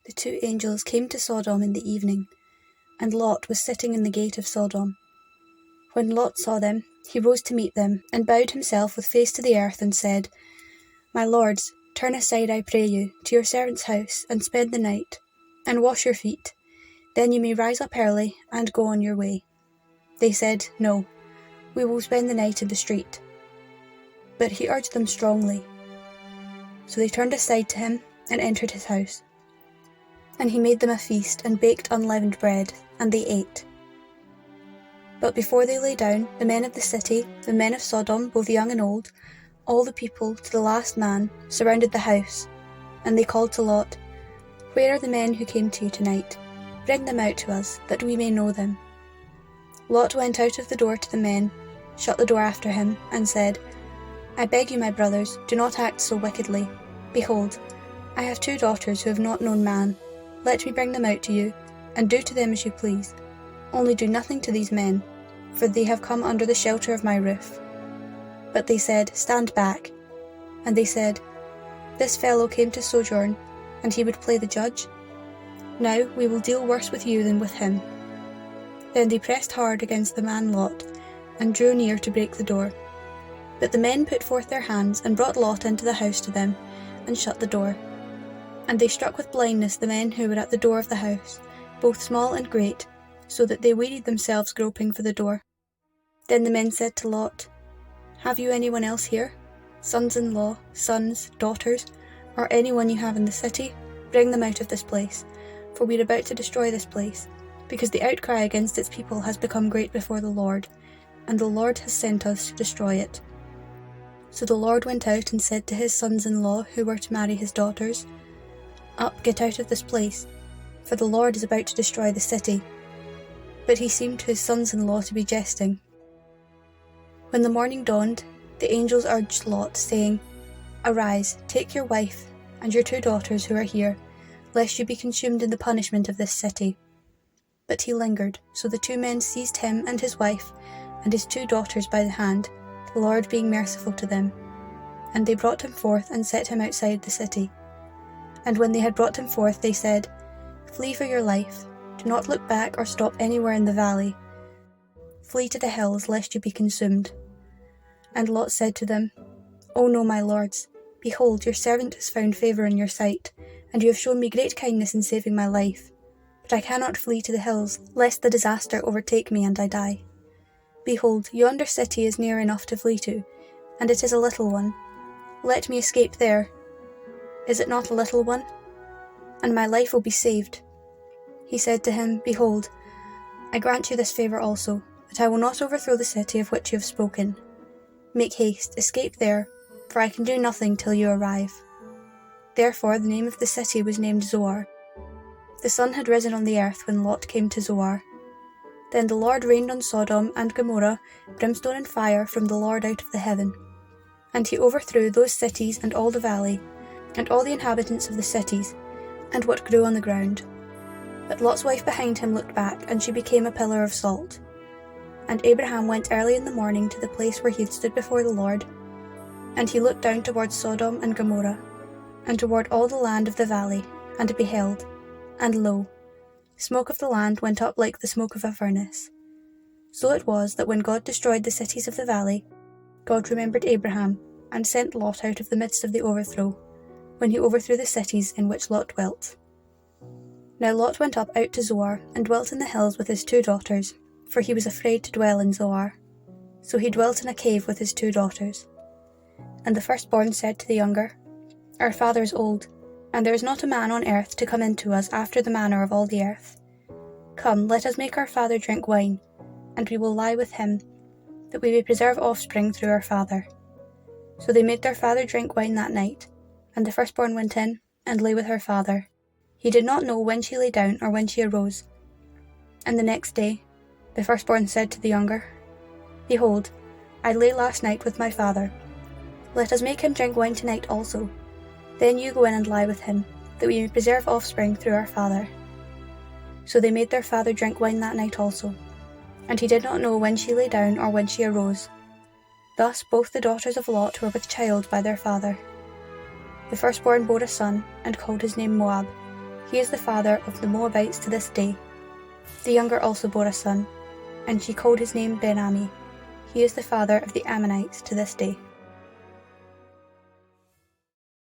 the two angels came to Sodom in the evening, and Lot was sitting in the gate of Sodom. When Lot saw them, he rose to meet them, and bowed himself with face to the earth, and said, My lords, turn aside, I pray you, to your servant's house, and spend the night, and wash your feet. Then you may rise up early, and go on your way. They said, No, we will spend the night in the street. But he urged them strongly. So they turned aside to him, and entered his house. And he made them a feast, and baked unleavened bread, and they ate. But before they lay down, the men of the city, the men of Sodom, both young and old, all the people, to the last man, surrounded the house. And they called to Lot, Where are the men who came to you tonight? Bring them out to us, that we may know them. Lot went out of the door to the men, shut the door after him, and said, I beg you, my brothers, do not act so wickedly. Behold, I have 2 daughters who have not known man. Let me bring them out to you, and do to them as you please. Only do nothing to these men, for they have come under the shelter of my roof. But they said, Stand back. And they said, This fellow came to sojourn, and he would play the judge. Now we will deal worse with you than with him. Then they pressed hard against the man Lot, and drew near to break the door. But the men put forth their hands, and brought Lot into the house to them, and shut the door. And they struck with blindness the men who were at the door of the house, both small and great, so that they wearied themselves groping for the door. Then the men said to Lot, Have you anyone else here? Sons-in-law, sons, daughters, or anyone you have in the city? Bring them out of this place, for we are about to destroy this place, because the outcry against its people has become great before the Lord, and the Lord has sent us to destroy it. So the Lord went out and said to his sons-in-law who were to marry his daughters, Up, get out of this place, for the Lord is about to destroy the city. But he seemed to his sons-in-law to be jesting. When the morning dawned, the angels urged Lot, saying, Arise, take your wife, and your 2 daughters who are here, lest you be consumed in the punishment of this city. But he lingered, so the 2 men seized him and his wife, and his 2 daughters by the hand, the Lord being merciful to them. And they brought him forth, and set him outside the city. And when they had brought him forth, they said, Flee for your life. Do not look back or stop anywhere in the valley. Flee to the hills, lest you be consumed. And Lot said to them, O no, my lords, behold, your servant has found favour in your sight, and you have shown me great kindness in saving my life. But I cannot flee to the hills, lest the disaster overtake me and I die. Behold, yonder city is near enough to flee to, and it is a little one. Let me escape there. Is it not a little one? And my life will be saved. He said to him, Behold, I grant you this favour also, that I will not overthrow the city of which you have spoken. Make haste, escape there, for I can do nothing till you arrive. Therefore the name of the city was named Zoar. The sun had risen on the earth when Lot came to Zoar. Then the Lord rained on Sodom and Gomorrah brimstone and fire from the Lord out of the heaven. And he overthrew those cities and all the valley, and all the inhabitants of the cities, and what grew on the ground. But Lot's wife behind him looked back, and she became a pillar of salt. And Abraham went early in the morning to the place where he had stood before the Lord, and he looked down towards Sodom and Gomorrah, and toward all the land of the valley, and beheld, and lo, smoke of the land went up like the smoke of a furnace. So it was that when God destroyed the cities of the valley, God remembered Abraham, and sent Lot out of the midst of the overthrow, when he overthrew the cities in which Lot dwelt. Now Lot went up out to Zoar, and dwelt in the hills with his 2 daughters, for he was afraid to dwell in Zoar. So he dwelt in a cave with his 2 daughters. And the firstborn said to the younger, Our father is old, and there is not a man on earth to come in to us after the manner of all the earth. Come, let us make our father drink wine, and we will lie with him, that we may preserve offspring through our father. So they made their father drink wine that night, and the firstborn went in, and lay with her father. He did not know when she lay down or when she arose. And the next day, the firstborn said to the younger, Behold, I lay last night with my father. Let us make him drink wine tonight also. Then you go in and lie with him, that we may preserve offspring through our father. So they made their father drink wine that night also. And he did not know when she lay down or when she arose. Thus both the daughters of Lot were with child by their father. The firstborn bore a son, and called his name Moab. He is the father of the Moabites to this day. The younger also bore a son, and she called his name Ben-Ami. He is the father of the Ammonites to this day.